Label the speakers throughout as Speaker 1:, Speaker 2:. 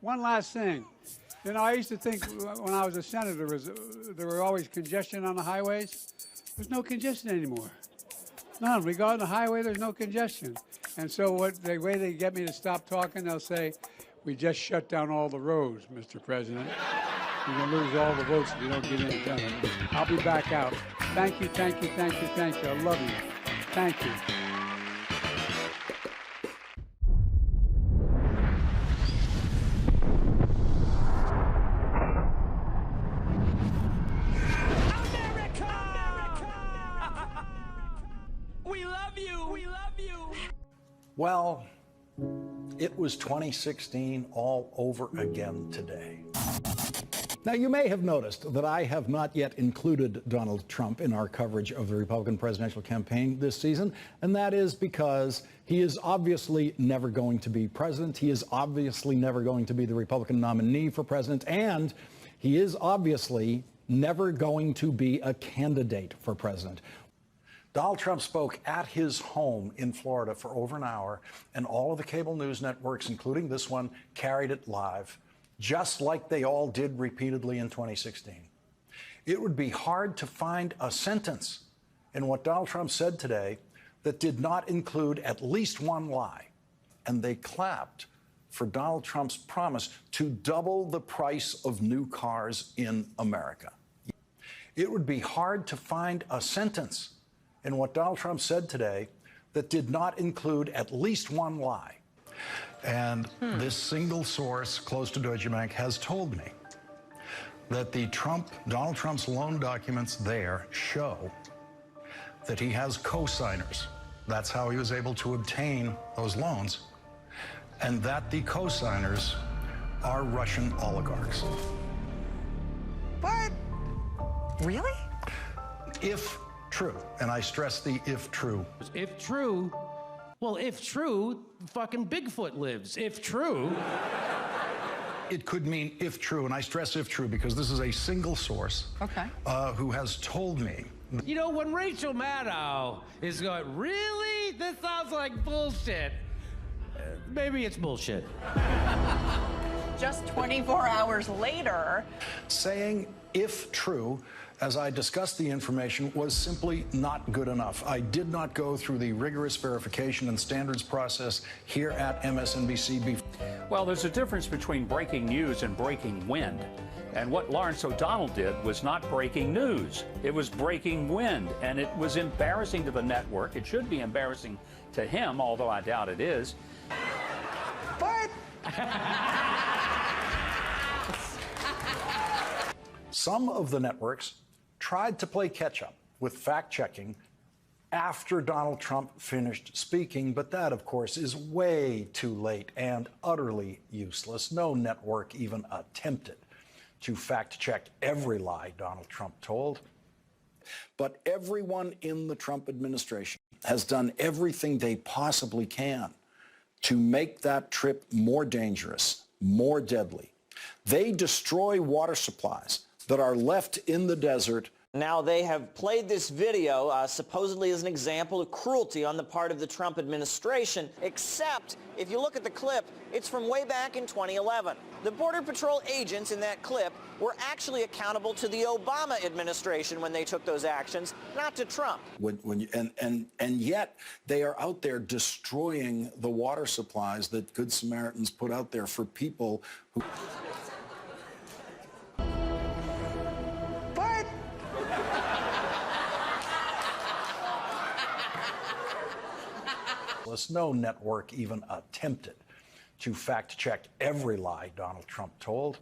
Speaker 1: One last thing. You know, I used to think when I was a senator, there were always congestion on the highways. There's no congestion anymore. None. We go on the highway, there's no congestion. And so the way they get me to stop talking, they'll say, we just shut down all the roads, Mr. President. You're going to lose all the votes if you don't get anything done. I'll be back out. Thank you, thank you, thank you, thank you. I love you. Thank you.
Speaker 2: Well, it was 2016 all over again today.
Speaker 3: Now, you may have noticed that I have not yet included Donald Trump in our coverage of the Republican presidential campaign this season, and that is because he is obviously never going to be president. He is obviously never going to be the Republican nominee for president, and he is obviously never going to be a candidate for president.
Speaker 2: Donald Trump spoke at his home in Florida for over an hour, and all of the cable news networks, including this one, carried it live, just like they all did repeatedly in 2016. It would be hard to find a sentence in what Donald Trump said today that did not include at least one lie, and they clapped for Donald Trump's promise to double the price of new cars in America. It would be hard to find a sentence in what Donald Trump said today that did not include at least one lie.
Speaker 4: And this single source close to Deutsche Bank has told me that Donald Trump's loan documents there show that he has co-signers. That's how he was able to obtain those loans, and that the co-signers are Russian oligarchs.
Speaker 5: What? Really?
Speaker 4: If true, and I stress the if true.
Speaker 6: If true, well, if true, fucking Bigfoot lives. If true.
Speaker 4: It could mean if true, and I stress if true because this is a single source who has told me.
Speaker 6: You know, when Rachel Maddow is going, really? This sounds like bullshit. Maybe it's bullshit.
Speaker 5: Just 24 hours later.
Speaker 4: Saying if true, as I discussed the information, was simply not good enough. I did not go through the rigorous verification and standards process here at MSNBC.
Speaker 7: Well, there's a difference between breaking news and breaking wind. And what Lawrence O'Donnell did was not breaking news. It was breaking wind, and it was embarrassing to the network. It should be embarrassing to him, although I doubt it is.
Speaker 5: What?
Speaker 2: Some of the networks tried to play catch-up with fact-checking after Donald Trump finished speaking, but that, of course, is way too late and utterly useless. No network even attempted to fact-check every lie Donald Trump told. But everyone in the Trump administration has done everything they possibly can to make that trip more dangerous, more deadly. They destroy water supplies that are left in the desert.
Speaker 8: Now they have played this video supposedly as an example of cruelty on the part of the Trump administration, except if you look at the clip, it's from way back in 2011. The Border Patrol agents in that clip were actually accountable to the Obama administration when they took those actions, not to Trump.
Speaker 2: And yet they are out there destroying the water supplies that Good Samaritans put out there for people who... No network even attempted to fact-check every lie Donald Trump told.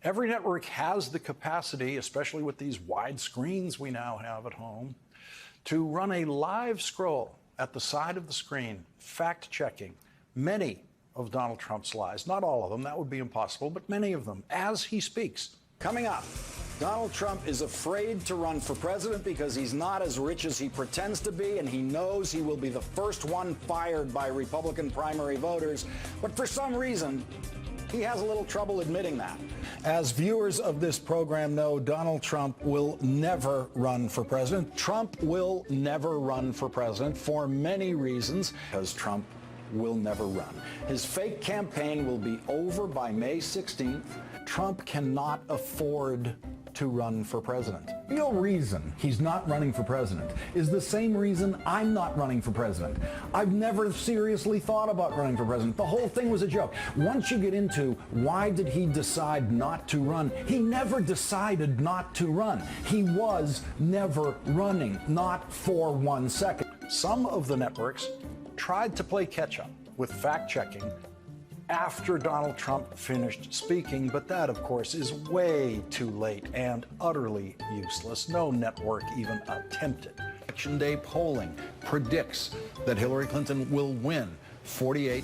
Speaker 2: Every network has the capacity, especially with these wide screens we now have at home, to run a live scroll at the side of the screen, fact-checking many of Donald Trump's lies. Not all of them, that would be impossible, but many of them as he speaks.
Speaker 3: Coming up, Donald Trump is afraid to run for president because he's not as rich as he pretends to be, and he knows he will be the first one fired by Republican primary voters. But for some reason, he has a little trouble admitting that. As viewers of this program know, Donald Trump will never run for president. Trump will never run for president for many reasons.
Speaker 2: Because Trump
Speaker 3: will never run. His fake campaign will be over by May 16th. Trump cannot afford to run for president. The real reason he's not running for president is the same reason I'm not running for president. I've never seriously thought about running for president. The whole thing was a joke. Once you get into why did he decide not to run, he never decided not to run. He was never running, not for 1 second.
Speaker 2: Some of the networks tried to play catch-up with fact-checking after Donald Trump finished speaking, but that, of course, is way too late and utterly useless. No network even attempted.
Speaker 3: Election day polling predicts that Hillary Clinton will win 48%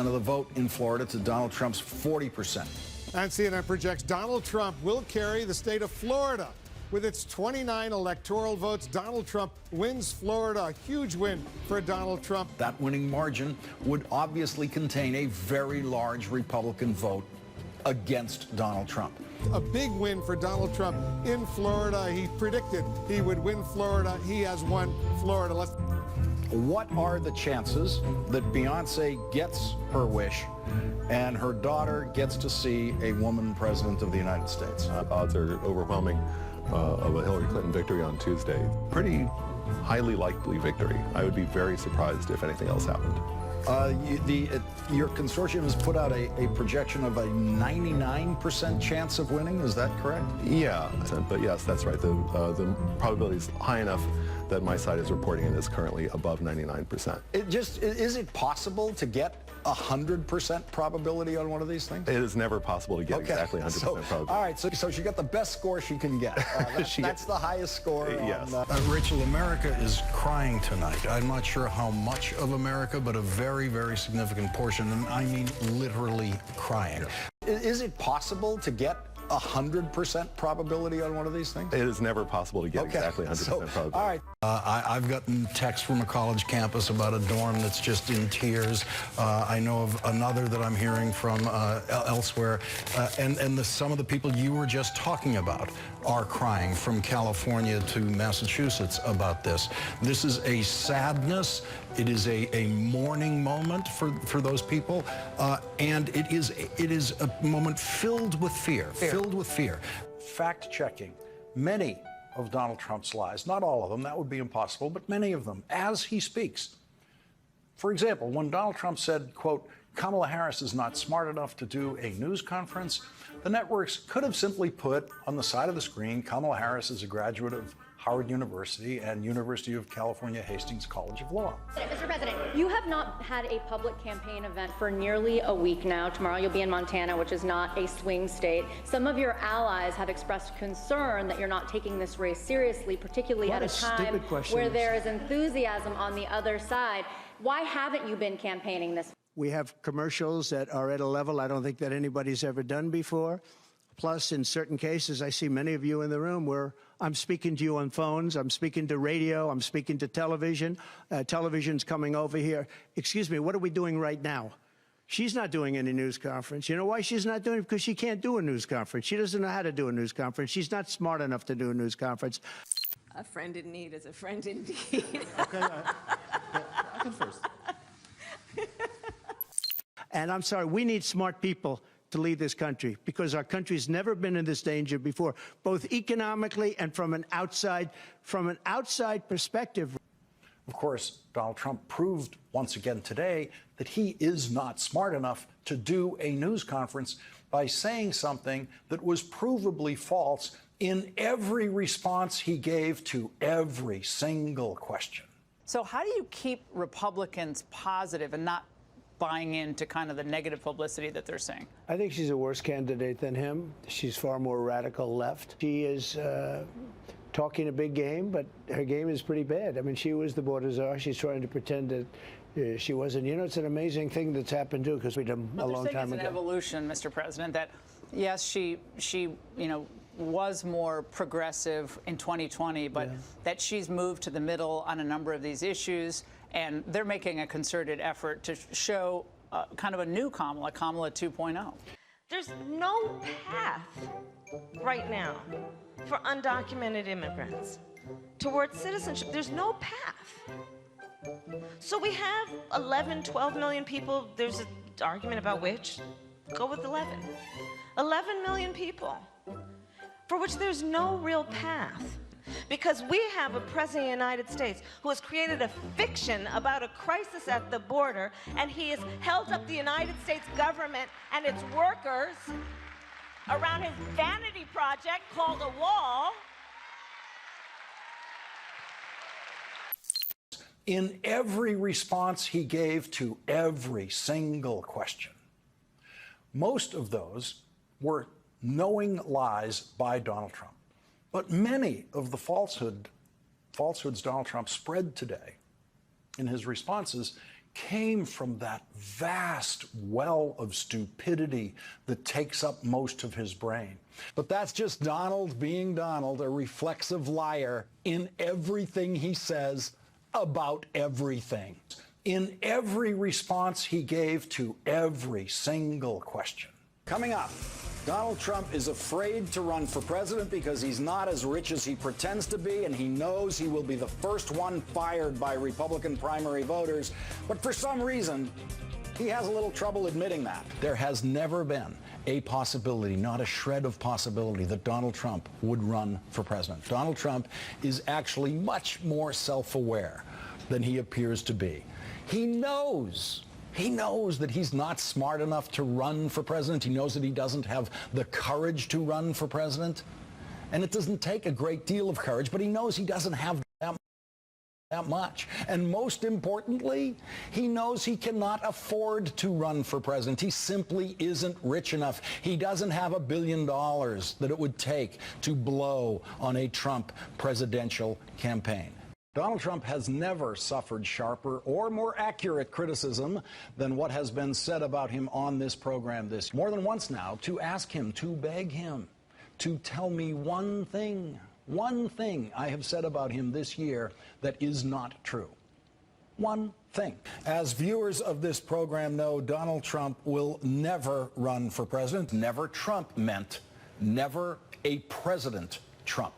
Speaker 3: of the vote in Florida to Donald Trump's 40%.
Speaker 9: And CNN projects Donald Trump will carry the state of Florida. With its 29 electoral votes, Donald Trump wins Florida. A huge win for Donald Trump.
Speaker 3: That winning margin would obviously contain a very large Republican vote against Donald Trump.
Speaker 9: A big win for Donald Trump in Florida. He predicted he would win Florida. He has won Florida.
Speaker 3: What are the chances that Beyonce gets her wish and her daughter gets to see a woman president of the United States?
Speaker 10: Odds are overwhelming of a Hillary Clinton victory on Tuesday. Pretty highly likely victory. I would be very surprised if anything else happened.
Speaker 3: Your consortium has put out a projection of a 99% chance of winning. Is that correct?
Speaker 10: Yeah, but yes, that's right. The probability is high enough that my side is reporting it is currently above 99%.
Speaker 3: Is it possible to get 100% probability on one of these things?
Speaker 10: It is never possible to get exactly 100% probability.
Speaker 3: All right, so she got the best score she can get. That's the highest score.
Speaker 10: Yes.
Speaker 2: Rachel, America is crying tonight. I'm not sure how much of America, but a very, very significant portion, and I mean literally crying.
Speaker 3: Is it possible to get 100% probability on one of these things?
Speaker 10: It is never possible to get exactly 100% probability.
Speaker 3: All right.
Speaker 2: I've gotten texts from a college campus about a dorm that's just in tears. I know of another that I'm hearing from elsewhere. And some of the people you were just talking about are crying, from California to Massachusetts, about this. This is a sadness. It is a mourning moment for those people. And it is a moment filled with fear. Filled with fear. Fact-checking many of Donald Trump's lies, not all of them, that would be impossible, but many of them, as he speaks. For example, when Donald Trump said, quote, Kamala Harris is not smart enough to do a news conference, the networks could have simply put on the side of the screen, Kamala Harris is a graduate of Howard University and University of California Hastings College of Law.
Speaker 11: Mr. President, you have not had a public campaign event for nearly a week now. Tomorrow you'll be in Montana, which is not a swing state. Some of your allies have expressed concern that you're not taking this race seriously, particularly at a time where there is enthusiasm on the other side. Why haven't you been campaigning this?
Speaker 12: We have commercials that are at a level I don't think that anybody's ever done before. Plus, in certain cases, I see many of you in the room where I'm speaking to you on phones, I'm speaking to radio, I'm speaking to television. Television's coming over here. Excuse me, what are we doing right now? She's not doing any news conference. You know why she's not doing it? Because she can't do a news conference. She doesn't know how to do a news conference. She's not smart enough to do a news conference.
Speaker 13: A friend in need is a friend indeed.
Speaker 12: Okay, I can first. And I'm sorry, we need smart people to lead this country, because our country's never been in this danger before, both economically and from an outside perspective.
Speaker 2: Of course, Donald Trump proved once again today that he is not smart enough to do a news conference by saying something that was provably false in every response he gave to every single question.
Speaker 14: So how do you keep Republicans positive and not buying into kind of the negative publicity that they're saying?
Speaker 12: I think she's a worse candidate than him. She's far more radical left. She is talking a big game, but her game is pretty bad. I mean, she was the border czar. She's trying to pretend that she wasn't. You know, it's an amazing thing that's happened, too, because we did a long time ago.
Speaker 14: It's an evolution, Mr. President, that, yes, she was more progressive in 2020, but that she's moved to the middle on a number of these issues. And they're making a concerted effort to show kind of a new Kamala 2.0.
Speaker 13: There's no path right now for undocumented immigrants towards citizenship. There's no path. So we have 11, 12 million people. There's an argument about which. Go with 11. 11 million people for which there's no real path. Because we have a president of the United States who has created a fiction about a crisis at the border, and he has held up the United States government and its workers around his vanity project called a wall.
Speaker 2: In every response he gave to every single question, most of those were knowing lies by Donald Trump. But many of the falsehoods Donald Trump spread today in his responses came from that vast well of stupidity that takes up most of his brain.
Speaker 3: But that's just Donald being Donald, a reflexive liar in everything he says about everything.
Speaker 2: In every response he gave to every single question.
Speaker 3: Coming up, Donald Trump is afraid to run for president because he's not as rich as he pretends to be, and he knows he will be the first one fired by Republican primary voters. But for some reason, he has a little trouble admitting that. There has never been a possibility, not a shred of possibility, that Donald Trump would run for president. Donald Trump is actually much more self-aware than he appears to be. He knows that he's not smart enough to run for president. He knows that he doesn't have the courage to run for president. And it doesn't take a great deal of courage, but he knows he doesn't have that much. And most importantly, he knows he cannot afford to run for president. He simply isn't rich enough. He doesn't have $1 billion that it would take to blow on a Trump presidential campaign. Donald Trump has never suffered sharper or more accurate criticism than what has been said about him on this program more than once now, to ask him, to beg him, to tell me one thing I have said about him this year that is not true. One thing. As viewers of this program know, Donald Trump will never run for president. Never Trump meant never a President Trump.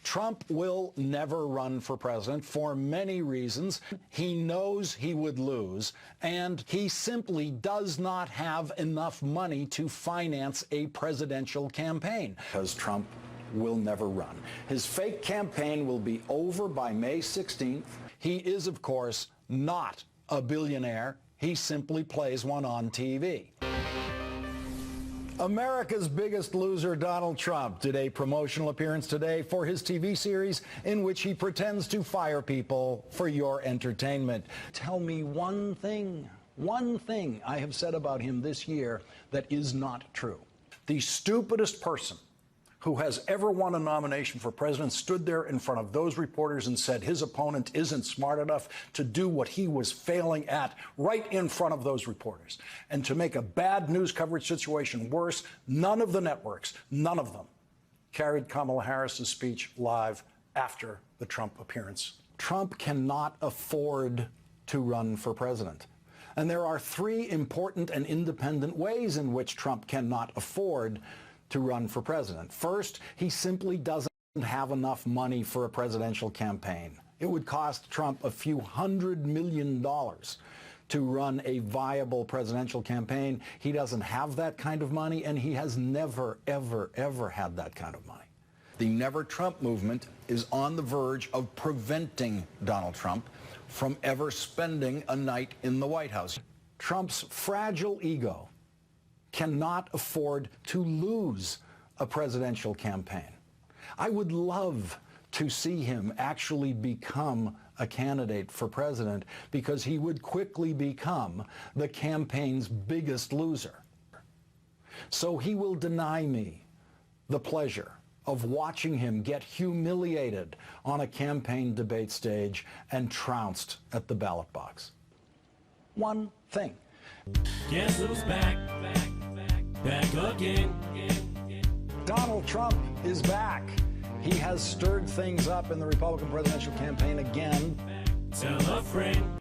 Speaker 3: Trump will never run for president for many reasons. He knows he would lose, and he simply does not have enough money to finance a presidential campaign. Because Trump will never run. His fake campaign will be over by May 16th. He is, of course, not a billionaire. He simply plays one on TV. America's biggest loser, Donald Trump, did a promotional appearance today for his TV series in which he pretends to fire people for your entertainment. Tell me one thing I have said about him this year that is not true.
Speaker 2: The stupidest person who has ever won a nomination for president stood there in front of those reporters and said his opponent isn't smart enough to do what he was failing at right in front of those reporters. And to make a bad news coverage situation worse, none of the networks, none of them, carried Kamala Harris's speech live after the Trump appearance.
Speaker 3: Trump cannot afford to run for president. And there are three important and independent ways in which Trump cannot afford to run for president. First, he simply doesn't have enough money for a presidential campaign. It would cost Trump a few $100 million to run a viable presidential campaign. He doesn't have that kind of money, and he has never, ever, ever had that kind of money. The Never Trump movement is on the verge of preventing Donald Trump from ever spending a night in the White House. Trump's fragile ego cannot afford to lose a presidential campaign. I would love to see him actually become a candidate for president, because he would quickly become the campaign's biggest loser. So he will deny me the pleasure of watching him get humiliated on a campaign debate stage and trounced at the ballot box. One thing.
Speaker 15: Guess who's back again.
Speaker 3: Donald Trump is back. He has stirred things up in the Republican presidential campaign again.
Speaker 15: Tell a friend.